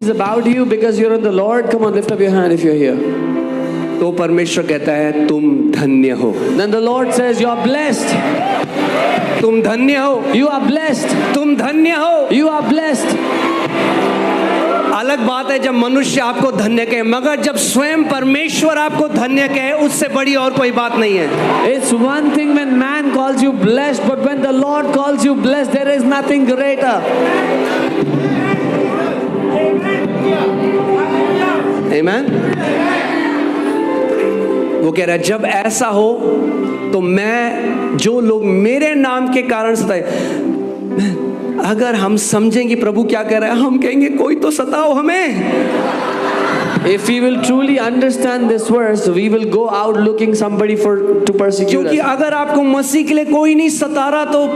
It's about you because you're in the Lord. Come on, lift up your hand if you're here. तो परमेश्वर कहता है तुम धन्य हो। Then the Lord says, you are blessed. तुम धन्य हो। You are blessed. तुम धन्य हो। You are blessed. अलग बात है जब मनुष्य आपको धन्य कहे, मगर जब स्वयं परमेश्वर आपको धन्य कहे, उससे बड़ी और कोई बात नहीं है। It's one thing when man calls you blessed, but when the Lord calls you blessed, there is nothing greater. Amen? वो कह रहा है जब ऐसा हो तो मैं, जो लोग मेरे नाम के कारण सताए, अगर हम समझेंगे प्रभु क्या कह रहा है, हम कहेंगे कोई तो सताओ हमें। If we will truly understand this verse, we will go out looking somebody to persecute क्योंकि us. अगर आपको मसीह के लिए कोई नहीं सता रहा तो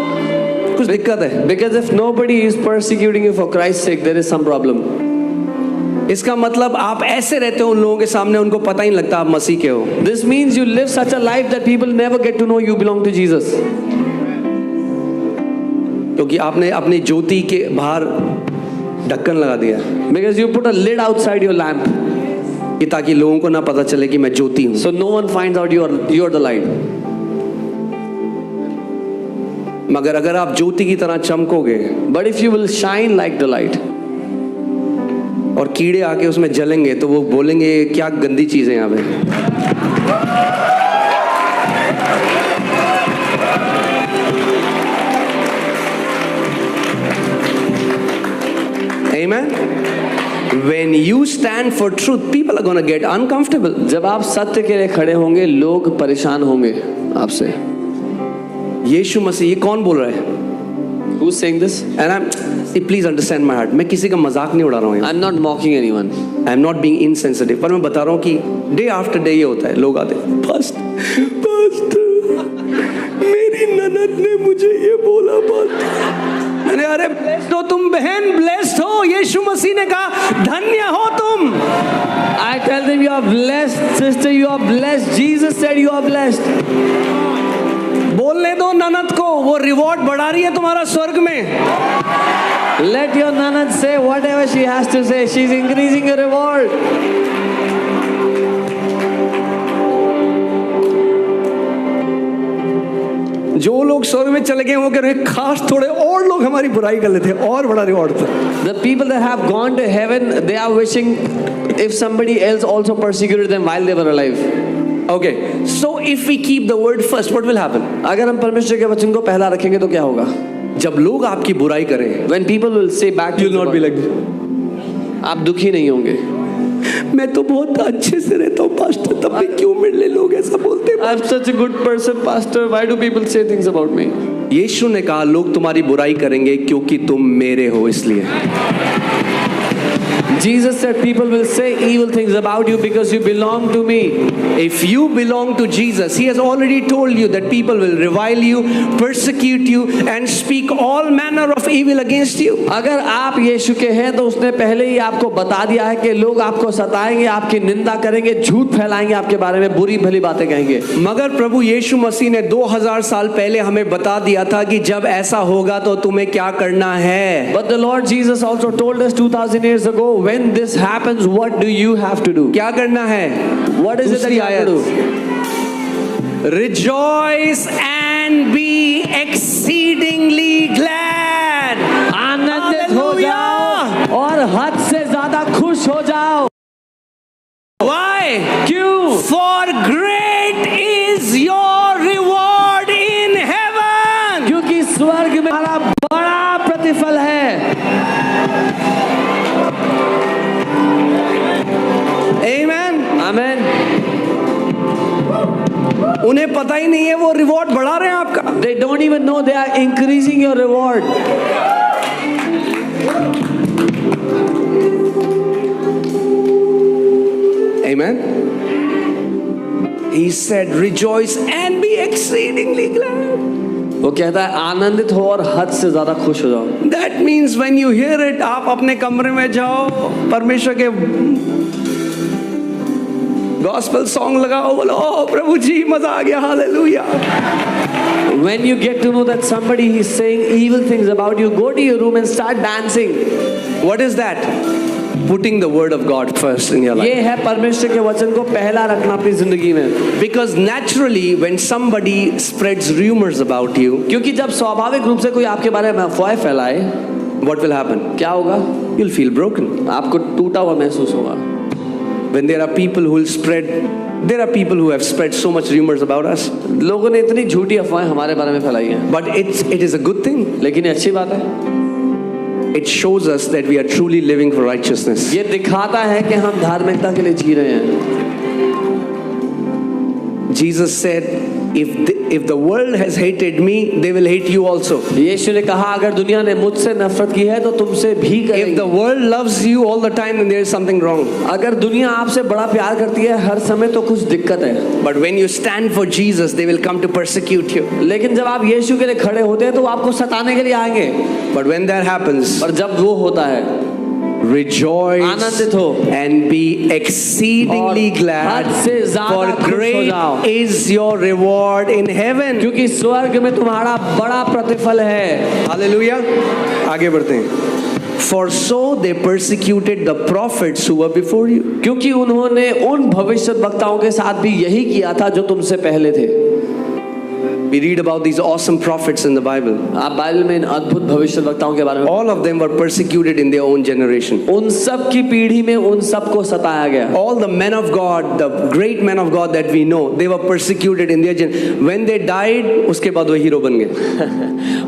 कुछ दिक्कत है। Because if nobody is persecuting you for Christ's sake, there is some problem. इसका मतलब आप ऐसे रहते हो उन लोगों के सामने, उनको पता ही नहीं लगता आप मसीह के हो। This means you live such a life that people never get to know you belong to Jesus. क्योंकि आपने अपनी ज्योति के बाहर ढक्कन लगा दिया, Because you put a lid outside your lamp, कि ताकि लोगों को ना पता चले कि मैं ज्योति हूँ। so no one finds out you're the light. मगर अगर आप ज्योति की तरह चमकोगे But if you will shine like the light, और कीड़े आके उसमें जलेंगे तो वो बोलेंगे क्या गंदी चीज है यहाँ पे। Amen? When you stand for truth, people are gonna get uncomfortable. जब आप सत्य के लिए खड़े होंगे, लोग परेशान होंगे आपसे। यीशु मसीह, ये कौन बोल रहा है? Who's saying this? And please understand my heart. मैं किसी का मजाक नहीं उड़ा रहा हूँ। I'm not mocking anyone. I'm not being insensitive. पर मैं बता रहा हूँ कि डे आफ्टर डे ये होता है, लोग आते हैं, पास्टर मेरी ननद ने मुझे ये बोला बात। मैंने अरे ब्लेस्ड हो तुम बहन, ब्लेस्ड हो, यीशु मसीह ने कहा धन्य हो तुम। I tell them you are blessed, sister, you are blessed. Jesus said you are blessed. बोलने दो ननद को, वो रिवॉर्ड बढ़ा रही है तुम्हारा स्वर्ग में। Let your nanad say whatever she has to say. She's increasing your reward. जो लोग स्वर्ग में चले गए वो कह रहे हैं खास थोड़े और लोग हमारी बुराई कर लेते, और बड़ा रिवॉर्ड था। The people that have gone to heaven, they are wishing if somebody else also persecuted them while they were alive. Okay, so if we keep the word first, what will happen? अगर हम परमेश्वर के वचन को पहला रखेंगे तो क्या होगा? जब लोग आपकी बुराई करें, When people will say back to you'll not be like, आप दुखी नहीं होंगे। मैं तो बहुत अच्छे से रहता हूँ पास्टर, तब भी क्यों मेरे लोग ऐसा बोलते हैं? I'm such a good person, pastor. Why do people say things about me? यीशु ने कहा लोग तुम्हारी बुराई करेंगे क्योंकि तुम मेरे हो, इसलिए। Jesus said people will say evil things about you because you belong to me. If you belong to Jesus, He has already told you that people will revile you, persecute you, and speak all manner of evil against you. अगर आप यीशु के हैं तो उसने पहले ही आपको बता दिया है कि लोग आपको सताएंगे, आपकी निंदा करेंगे, झूठ फैलाएंगे आपके बारे में, बुरी भली बातें कहेंगे। मगर प्रभु यीशु मसीह ने 2000 साल पहले हमें बता दिया था कि जब ऐसा होगा तो तुम्हें क्या करना है। But the Lord Jesus also told us 2000 years ago, when this happens, what do you have to do? क्या करना है? What is it that you have to do? Rejoice and be exceedingly glad. आनंदित हो जाओ और हद से ज्यादा खुश हो जाओ। Why? क्यों? For great is your reward in heaven. क्योंकि स्वर्ग में हमारा बड़ा प्रतिफल है। Amen. Amen. उन्हें पता ही नहीं है वो रिवॉर्ड बढ़ा रहे हैं आपका। They don't even know they are increasing your reward. Amen. He said, rejoice and be exceedingly glad. वो कहता है आनंदित हो और हद से ज्यादा खुश हो जाओ। That means when you hear it, आप अपने कमरे में जाओ, परमेश्वर के गॉस्पेल सॉन्ग लगाओ, बोलो ओ प्रभु जी मजा आ गया, hallelujah. When you get to know that somebody is saying evil things about you, go to your room and start dancing. What is that? putting the word of God first in your ये life. है परमेश्वर के वचन को पहला रखना अपनी जिंदगी में। Because naturally, when somebody spreads rumors about you, क्योंकि जब स्वाभाविक रूप से कोई आपके बारे में अफवाहें फैलाए, what will happen? क्या होगा? You'll feel broken. आपको टूटा हुआ महसूस होगा। When there are people who will spread, there are people who have spread so much rumors about us. लोगों ने इतनी झूठी अफवाहें हमारे बारे में फैलाई हैं, But it is a good thing. लेकिन ये अच्छी बात है। It shows us that we are truly living for righteousness. ये दिखाता है कि हम धार्मिकता के लिए जी रहे हैं। Jesus said, if the world has hated me, they will hate you also. यीशु ने कहा अगर दुनिया ने मुझसे नफरत की है तो तुमसे भी If करेगी। the world loves you all the time, then there is something wrong. अगर दुनिया आपसे बड़ा प्यार करती है हर समय तो कुछ दिक्कत है। But when you stand for Jesus, they will come to persecute you. लेकिन जब आप यीशु के लिए खड़े होते हैं तो वो आपको सताने के लिए आएंगे। But when that happens, और जब वो होता है rejoice आनंदित हो and be exceedingly और glad, हद से ज्यादा for खुश हो great जाओ। is your reward in heaven. क्योंकि स्वर्ग में तुम्हारा बड़ा प्रतिफल है। Hallelujah. आगे बढ़ते हैं। For so they persecuted the prophets who were before you. क्योंकि उन्होंने उन भविष्यद्वक्ताओं के साथ भी यही किया था जो तुमसे पहले थे। We read about these awesome prophets in the Bible. आप बाइबल में इन अद्भुत भविष्यद्वक्ताओं के बारे में All of them were persecuted in their own generation. उन सब की पीढ़ी में उन सबको सताया गया। All the men of God, the great men of God that we know, they were persecuted in their generation. When they died, उसके बाद वो हीरो बन गए।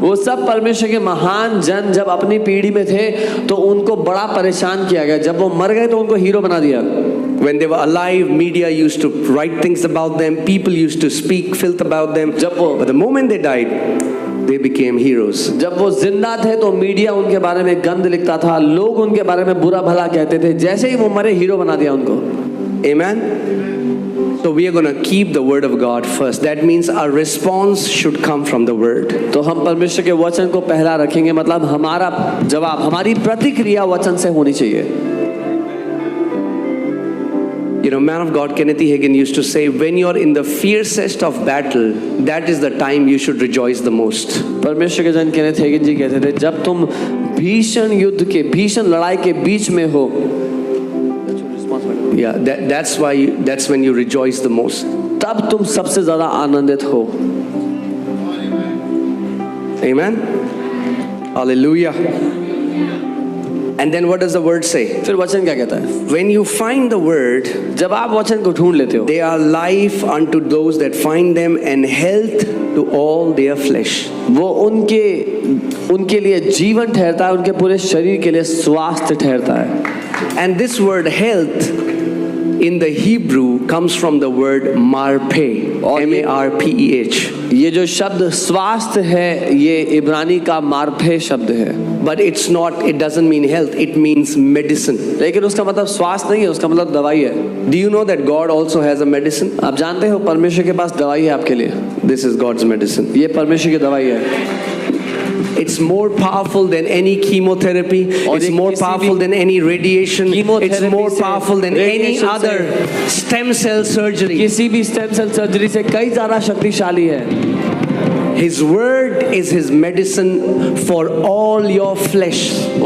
वो सब परमेश्वर के महान जन जब अपनी पीढ़ी में थे तो उनको बड़ा परेशान किया गया। जब वो मर गए तो उनको हीरो बना दिया। When they were alive, media used to write things about them. People used to speak filth about them. But the moment they died, they became heroes. जब वो जिंदा थे तो मीडिया उनके बारे में गंद लिखता था, लोग उनके बारे में बुरा भला कहते थे। जैसे ही वो मरे हीरो बना दिया उनको। Amen. So we are going to keep the word of God first. That means our response should come from the word. तो हम परमेश्वर के वचन को पहला रखेंगे, मतलब हमारा जवाब, हमारी प्रतिक्रिया वचन से होनी चाहिए। You know, man of God Kenneth E. Hagin used to say, when you're in the fiercest of battle, that is the time you should rejoice the most. परमेश्वर के जन केनेथ हेगिन जी कहते थे, जब तुम भीषण युद्ध के, भीषण लड़ाई के बीच में हो, Yeah, that's when you rejoice the most. तब तुम सबसे ज्यादा आनंदित हो। Amen. Hallelujah. And then what does the word say? फिर वचन क्या कहता है? When you find the word, जब आप वचन को ढूंढ लेते हो, they are life unto those that find them and health to all their flesh. वो उनके लिए जीवन ठहरता है, उनके पूरे शरीर के लिए स्वास्थ्य ठहरता है। And this word health in the Hebrew comes from the word marpeh, M-A-R-P-E-H. ये जो शब्द स्वास्थ्य है ये इब्रानी का मार्फे शब्द है। But it's not, it doesn't mean health, it means medicine. लेकिन उसका मतलब स्वास्थ्य नहीं है, उसका मतलब दवाई है। Do you know that God also has a medicine? आप जानते हो परमेश्वर के पास दवाई है आपके लिए। This is God's medicine. ये परमेश्वर की दवाई है। It's more powerful than any chemotherapy. It's more powerful than any radiation. It's more powerful than any other stem cell surgery. किसी भी स्टेम सेल सर्जरी से कई ज्यादा शक्तिशाली है। His word is his medicine for all your flesh.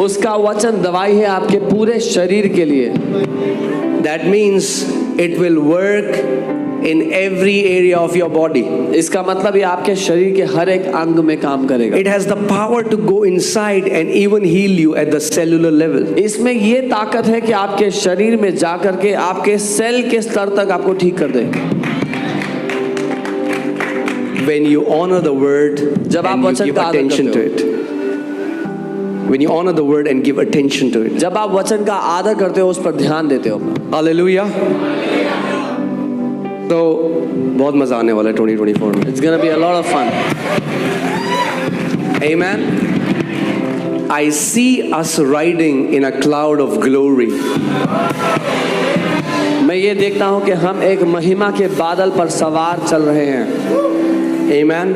उसका वचन दवाई है आपके पूरे शरीर के लिए। That means it will work in every area of your body. इसका मतलब ये आपके शरीर के हर एक अंग में काम करेगा। It has the power to go inside and even heal you at the cellular level. इसमें ये ताकत है कि आपके शरीर में जा करके आपके सेल के स्तर तक आपको ठीक कर दे। When you honor the word जब आप and you वचन give का आदर attention to करते it. When you honor the word and give attention to it. जब आप वचन का आदर करते हो, उस पर ध्यान देते हो। Hallelujah. तो बहुत मजा आने वाला है 2024 में। It's gonna be a lot of fun. Amen. I see us riding in a cloud of glory. मैं ये देखता हूँ कि हम एक महिमा के बादल पर सवार चल रहे हैं। Amen.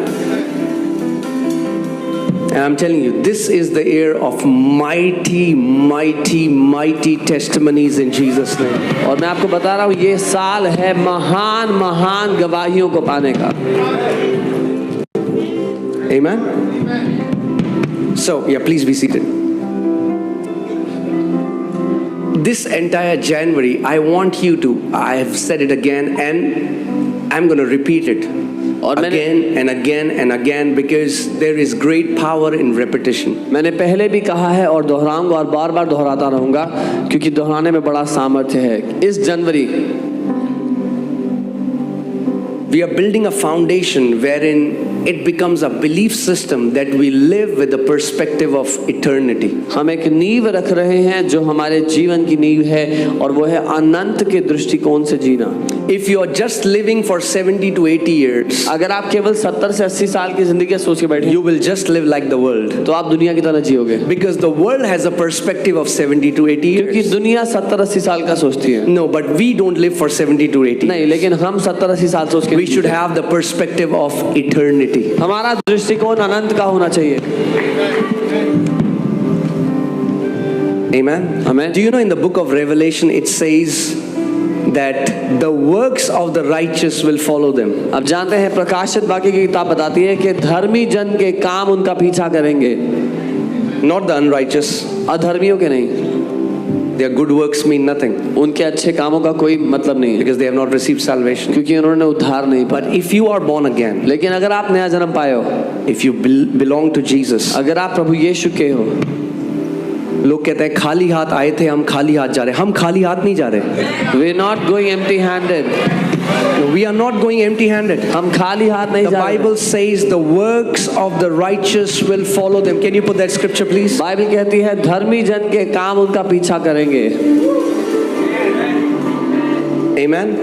And I'm telling you, this is the year of mighty, mighty, mighty testimonies in Jesus' name. और मैं आपको बता रहा हूँ ये साल है महान महान गवाहियों को पाने का। Amen. So, yeah, please be seated. this entire January, I want you to, I have said it again and I'm going to repeat it और again and again and again because there is great power in repetition. मैंने पहले भी कहा है और दोहराऊंगा और बार बार दोहराता रहूंगा क्योंकि दोहराने में बड़ा सामर्थ्य है। इस जनवरी we are building a foundation wherein it becomes a belief system that we live with the perspective of eternity. हम एक नींव रख रहे हैं जो हमारे जीवन की नींव है और वो है अनंत के दृष्टिकोण से जीना। If you are just living for 70 to 80 years, अगर आप केवल 70 से 80 साल की जिंदगी सोच के बैठे you will just live like the world. तो आप दुनिया की तरह जियोगे Because the world has a perspective of 70 to 80 क्योंकि years. दुनिया 70-80 साल का सोचती है। No, but we don't live for 70 to 80. नहीं, लेकिन हम 70-80 साल सोच के We should have the perspective of eternity. हमारा दृष्टिकोण अनंत का होना चाहिए। Amen. Amen. Do you know in the book of Revelation it says that the works of the righteous will follow them. अब जानते हैं प्रकाशित वाक्य की किताब बताती है कि धर्मी जन के काम उनका पीछा करेंगे, Not the unrighteous. अधर्मियों के नहीं। Their good works mean nothing उनके अच्छे कामों का कोई मतलब नहीं है because they have not received salvation. क्योंकि उन्होंने उद्धार नहीं पाया। But if you are born again, लेकिन अगर आप नया जन्म पाए हो, if you belong to Jesus, अगर आप प्रभु यीशु के हो, लोग कहते हैं खाली हाथ आए थे हम खाली हाथ जा रहे हैं। हम खाली हाथ नहीं जा रहे। we are not going empty handed, We are not going empty handed. हम खाली हाथ नहीं The जा रहे। Bible says the works of the righteous will follow them. Can you put that scripture please? Bible कहती है धर्मी जन के काम उनका पीछा करेंगे। Amen.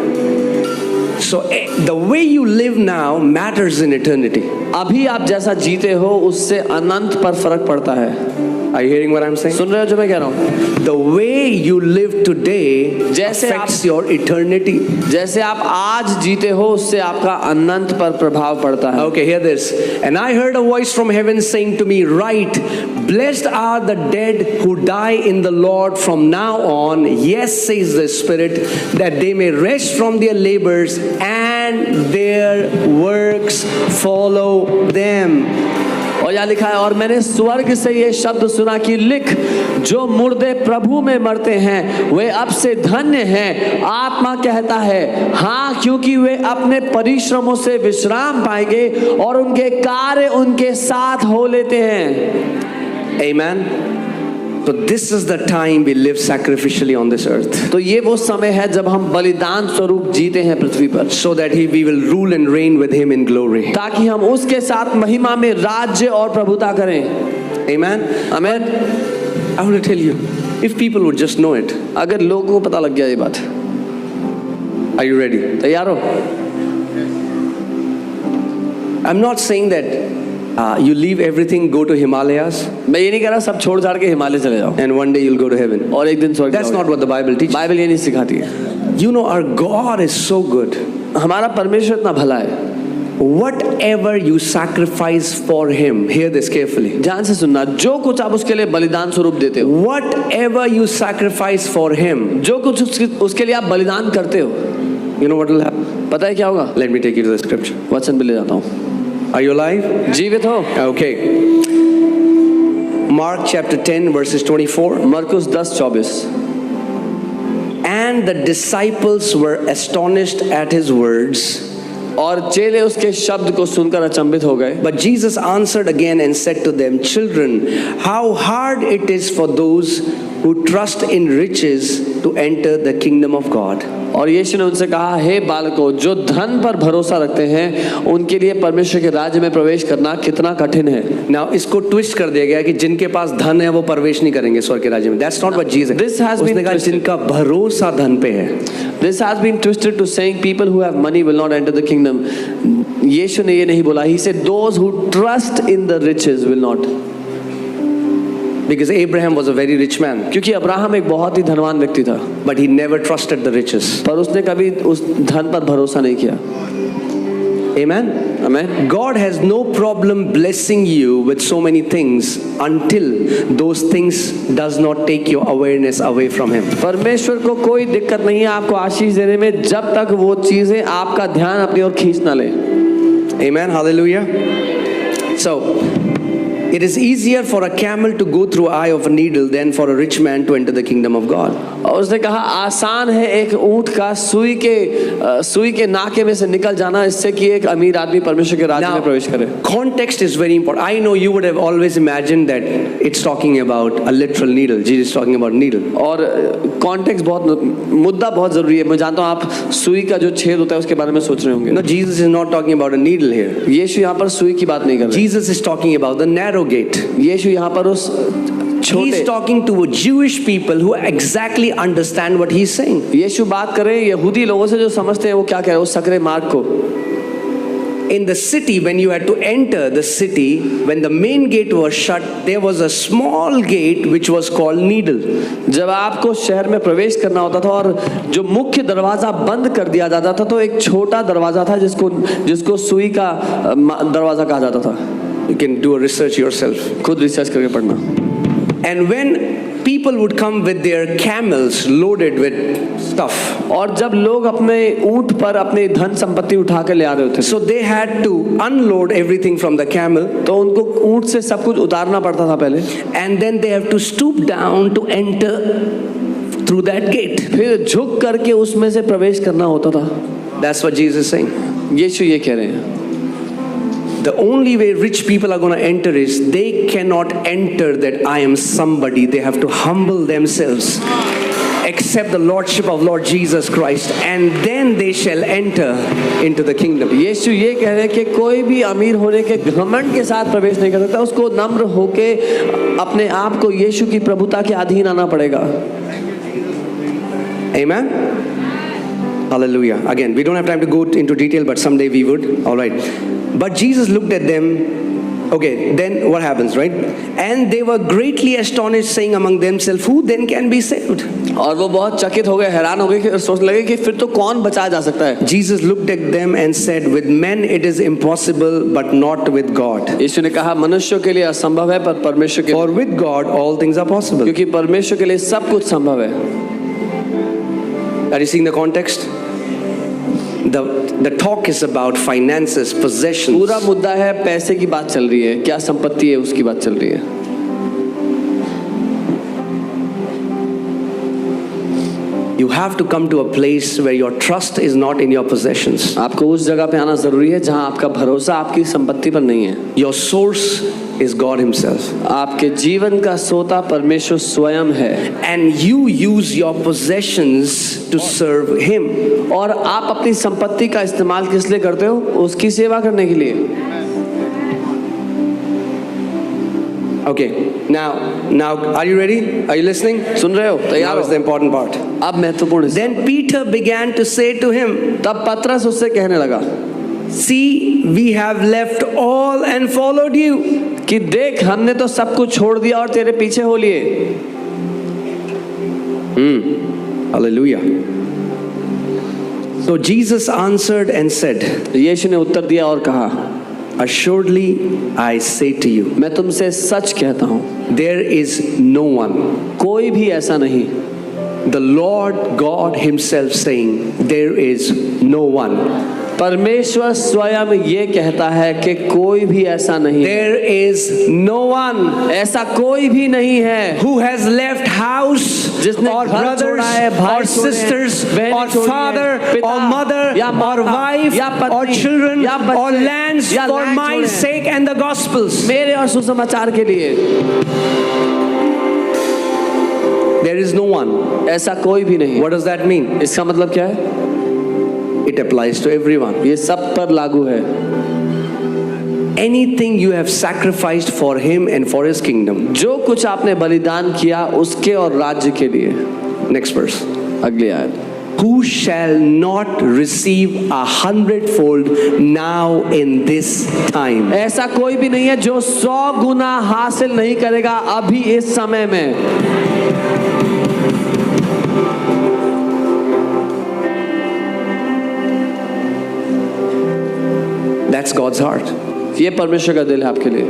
So the way you live now matters in eternity. अभी आप जैसा जीते हो उससे अनंत पर फर्क पड़ता है। Are you hearing what I'm saying? सुन रहे हो जो मैं कह रहा हूँ? The way you live today जैसे affects your eternity. जैसे आप आज जीते हो उससे आपका अनंत पर प्रभाव पड़ता है। Okay, hear this. And I heard a voice from heaven saying to me, Write, blessed are the dead who die in the Lord from now on. Yes, says the Spirit, that they may rest from their labors and their works follow them. और यहाँ लिखा है और मैंने स्वर्ग से ये शब्द सुना कि लिख, जो मुर्दे प्रभु में मरते हैं वे अब से धन्य हैं। आत्मा कहता है हाँ, क्योंकि वे अपने परिश्रमों से विश्राम पाएंगे और उनके कार्य उनके साथ हो लेते हैं। Amen. So this is the time we live sacrificially on this earth. तो ये वो समय है जब हम बलिदान स्वरूप जीते हैं पृथ्वी पर, So that we will rule and reign with Him in glory. ताकि हम उसके साथ महिमा में राज्य और प्रभुता करें। Amen. आमीन। I want to tell you, if people would just know it. अगर लोगों को पता लग गया ये बात। Are you ready? तैयार हो? I'm not saying that you leave everything, go to Himalayas, मैं ये नहीं कह रहा सब छोड़ छाड़ के हिमालय चले जाओ and one day you'll go to heaven. और एक दिन स्वर्ग That's जाओगे। not what the Bible teaches. Bible ये नहीं सिखाती है। You know, our God is so good. हमारा परमेश्वर इतना भला है। Whatever you sacrifice for Him, hear this carefully. ध्यान से सुनना, जो कुछ आप उसके लिए बलिदान स्वरूप देते हो, Whatever you sacrifice for Him, जो कुछ उसके लिए आप बलिदान करते हो, you know what will happen? पता है क्या होगा? Let me take you to the scripture. वचन पे ले जाता हूँ। Are you alive? जीवित हो? Okay. Mark chapter 10 verses 24. मरकुस 10:24। And the disciples were astonished at His words. और चेले उसके शब्द को सुनकर अचंभित हो गए। But Jesus answered again and said to them, Children, how hard it is for those who trust in riches to enter the kingdom of God. और यीशु ने उनसे कहा, हे बालकों, जो धन पर भरोसा रखते हैं उनके लिए परमेश्वर के राज्य में प्रवेश करना कितना कठिन है। Now इसको ट्विस्ट कर दिया गया कि जिनके पास धन है वो प्रवेश नहीं करेंगे स्वर्ग के राज्य में। That's not what Jesus. This has been उसने कहा twisted. जिनका भरोसा धन पे है। This has been twisted to saying people who have money will not enter the kingdom. यीशु ने ये नहीं बोला। He said those who trust in the riches will not. Because Abraham was a very rich man, क्योंकि Abraham एक बहुत ही धनवान व्यक्ति था, but he never trusted the riches. पर उसने कभी उस धन पर भरोसा नहीं किया। Amen. आमीन। God has no problem blessing you with so many things until those things does not take your awareness away from Him. परमेश्वर को कोई दिक्कत नहीं है आपको आशीष देने में, जब तक वो चीजें आपका ध्यान अपनी ओर खींच ना ले। Amen. Hallelujah. So It is easier for a camel to go through eye of a needle than for a rich man to enter the kingdom of God. और उसने कहा आसान है एक ऊंट का सुई के नाके में से निकल जाना इससे कि एक अमीर आदमी परमेश्वर के राज्य में प्रवेश करे. Context is very important. I know you would have always imagined that it's talking about a literal needle. Jesus is talking about needle. और कॉन्टेक्स्ट मुद्दा बहुत जरूरी है. मैं जानता हूँ आप सुई का जो छेद होता है उसके बारे में सोच रहे होंगे. No, Jesus is not talking about a needle here. यीशु यहाँ पर सुई की बात नहीं कर रहे. Jesus is talking about the narrow gate. यीशु यहाँ पर उस He's talking to Jewish people who exactly understand what he's saying. यीशु बात कर रहे हैं यहूदी लोगों से जो समझते हैं वो क्या कह रहे हैं उस सकरे मार्ग को. In the city, when you had to enter the city, when the main gate was shut, there was a small gate which was called needle. जब आपको शहर में प्रवेश करना होता था और जो मुख्य दरवाजा बंद कर दिया जाता था तो एक छोटा दरवाजा था जिसको सुई का दरवाजा कहा जाता था. You can do a research yourself. खुद रिसर्च करके पढ़ना. And when people would come with their camels loaded with stuff, और जब लोग अपने ऊंट पर अपनी धन संपत्ति उठा कर ले आ रहे होते थे, so they had to unload everything from the camel, तो उनको ऊंट से सब कुछ उतारना पड़ता था पहले, and then they have to stoop down to enter through that gate. फिर झुक करके उसमें से प्रवेश करना होता था. That's what Jesus is saying. यीशु ये कह रहे हैं. The only way rich people are going to enter is they cannot enter that I am somebody. They have to humble themselves, accept the lordship of Lord Jesus Christ, and then they shall enter into the kingdom. यीशु ये कह रहे हैं कि कोई भी अमीर होने के घमंड के साथ प्रवेश नहीं कर सकता. उसको नम्र होके अपने आप को यीशु की प्रभुता के अधीन आना पड़ेगा. Amen. Hallelujah. Again, we don't have time to go into detail, but someday we would. All right. But Jesus looked at them. Okay, then what happens, right? And they were greatly astonished, saying among themselves, who then can be saved? और वो बहुत चकित हो गए, हैरान हो गए कि सोचने लगे कि फिर तो कौन बचाया जा सकता है. Jesus looked at them and said, with men it is impossible, but not with God. यीशु ने कहा मनुष्यों के लिए असंभव है पर परमेश्वर के लिए. For with God all things are possible. क्योंकि परमेश्वर के लिए सब कुछ संभव है. Are you seeing the context? The talk is about finances, possessions. पूरा मुद्दा है पैसे की बात चल रही है, क्या संपत्ति है उसकी बात चल रही है. You have to come to a place where your trust is not in your possessions. आपको उस जगह पे आना जरूरी है जहां आपका भरोसा आपकी संपत्ति पर नहीं है. Your source is God Himself. आपके जीवन का सोता परमेश्वर स्वयं है. And you use your possessions to serve Him. और आप अपनी संपत्ति का इस्तेमाल किस लिए करते हो? उसकी सेवा करने के लिए. Okay, now are you ready? Are you listening? सुन रहे हो? तैयार Now is the important part. अब महत्वपूर्ण. Then Peter began to say to him, तब पतरस उससे कहने लगा, see, we have left all and followed you. कि देख हमने तो सब कुछ छोड़ दिया और तेरे पीछे हो लिए. Hallelujah. So Jesus answered and said, यीशु ने उत्तर दिया और कहा, assuredly I say to you, मैं तुमसे सच कहता हूँ, there is no one. कोई भी ऐसा नहीं. The Lord God Himself saying, there is no one. परमेश्वर स्वयं ये कहता है कि कोई भी ऐसा नहीं. There is no one. ऐसा कोई भी नहीं है. Who has left house जिसने or घर brothers छोड़ा है, भाई or छोड़े हैं, sisters बहनें or छोड़ी हैं, father पिता or mother या or माता, wife या पत्नी, or children या बच्चे, or lands या for लैंड my छोड़े हैं, sake and the gospels. मेरे और सुसमाचार के लिए. There is no one. ऐसा कोई भी नहीं. What does that mean? इसका मतलब क्या है? It applies to everyone. ये सब पर लागू है. Anything you have sacrificed for Him and for His kingdom. जो कुछ आपने बलिदान किया उसके और राज्य के लिए. Next verse. अगली आयत. Who shall not receive 100-fold now in this time? ऐसा कोई भी नहीं है जो 100 गुना हासिल नहीं करेगा अभी इस समय में. That's God's heart. ये परमेश्वर का दिल है आपके लिए.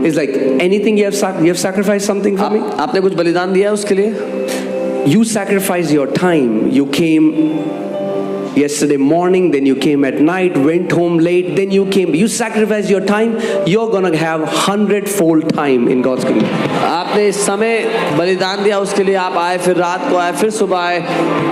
It's like anything you have sacrificed something for me. आपने कुछ बलिदान दिया उसके लिए. You sacrificed your time. You came yesterday morning, then you came at night, went home late, then you came. You sacrificed your time, you're gonna have 100-fold time in God's kingdom. आपने इस समय बलिदान दिया, उसके लिए आप आए, फिर रात को आए, फिर सुबह आए,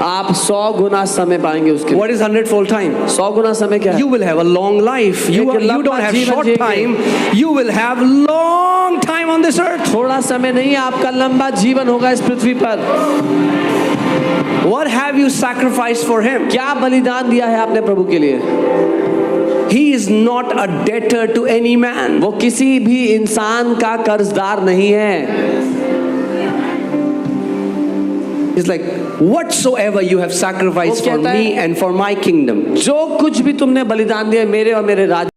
आप 100 गुना समय पाएंगे उसके लिए। What is 100-fold time? 100 गुना समय क्या है? You will have a long life. You don't have short time. You will have long time on this earth. थोड़ा समय नहीं, आपका लंबा जीवन होगा इस पृथ्वी पर। What have you sacrificed for him? क्या बलिदान दिया है आपने प्रभु के लिए? He is not a debtor to any man. वो किसी भी इंसान का कर्जदार नहीं है। It's like whatsoever you have sacrificed for me and for my kingdom. जो कुछ भी तुमने बलिदान दिया मेरे और मेरे राज्य